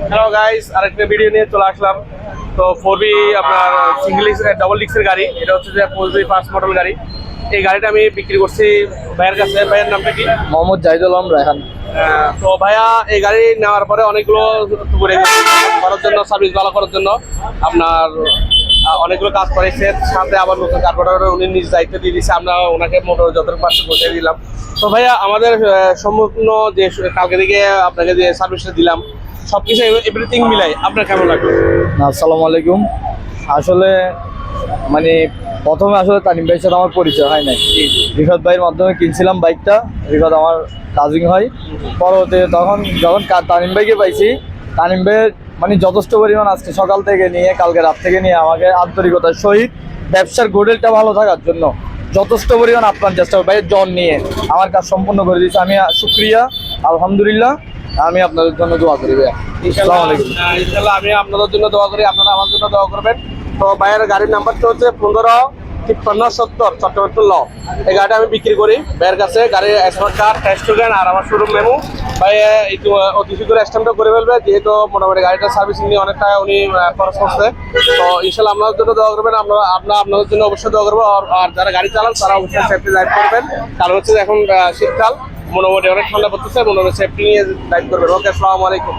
Hello guys, আরেকটা video নিয়ে চলে আসলাম। তো 4B আপনার সিঙ্গেল ডাবল ডিক্সের গাড়ি, এটা হচ্ছে যে 4B ফার্স্ট মডেল গাড়ি। এই গাড়িটা আমি বিক্রি করছি ভাইয়ের কাছে। ভাইয়ের নামটা কি? মোহাম্মদ জাহিদুল আলম রায়হান। তো ভাইয়া এই গাড়ি নেওয়ার পরে অনেকগুলো করে করার জন্য, সার্ভিস ভালো করার জন্য আপনার অনেকগুলো কাজ করেছে। সাথে আবার নতুন কার্বোরেটর উনি নিজ দায়িত্ব দিয়ে দিচ্ছে, আমরা ওনাকে মোটর যন্ত্রের পাশে বসিয়ে দিলাম। তো ভাইয়া আমাদের সম্পূর্ণ যে কালকে থেকে আপনাকে যে সার্ভিসটা দিলাম, সবকিছু এভরিথিং মিলাই আপনার কেমন লাগলো? আসসালামু আলাইকুম। আসলে মানে প্রথমে আসলে তানিম ভাইয়ের সাথে আমার পরিচয় হয় নাই। রিফাত ভাইয়ের মাধ্যমে কিনছিলাম বাইকটা। রিফাত আমার কাজিন হয়। পরবর্তীতে যখন তানিম ভাইকে পাইছি, তানিম ভাইয়ের মানে যথেষ্ট পরিমাণ আজকে সকাল থেকে নিয়ে কালকে রাত থেকে নিয়ে আমাকে আন্তরিকতার সহিত ব্যবসার গোডেলটা ভালো থাকার জন্য যথেষ্ট পরিমাণ আপ্রাণ চেষ্টা ভাইয়ের জন নিয়ে আমার কাজ সম্পূর্ণ করে দিয়েছি। আমি শুক্রিয়া, আলহামদুলিল্লাহ। আমি আপনাদের জন্য দোয়া করি ভাইয়া। ইনশাআল্লাহ আমি আপনাদের জন্য দোয়া করি, আপনারা আমার জন্য দোয়া করবেন। তো ভাইয়ের গাড়ির নাম্বারটা হচ্ছে 155370 চট্টগ্রাম ল। এই গাড়িটা আমি বিক্রি করি ভাইয়ের কাছে। গাড়ির স্মার্ট কার্ড, টেস্টোগ্যান আর আমার শোরুম মেমো। ভাই একটু অতি শীঘ্র স্ট্যাম্পটা করে ফেলবে, যেহেতু মোটামুটি গাড়িটা সার্ভিসিং নিয়ে অনেক টাকা উনি খরচ করছে। তো ইনশাল্লাহ আপনাদের জন্য দোয়া করবেন। আপনাদের জন্য অবশ্যই দোয়া করবো। আর যারা গাড়ি চালান তারা অবশ্যই সেফটি ড্রাইভ করবেন, কারণ হচ্ছে এখন শীতকাল, মোটামুটি অনেক ঠান্ডা পড়তেছে, মোটামুটি সেফটি নিয়ে ড্রাইভ করবেন। ওকে, আসসালামু আলাইকুম।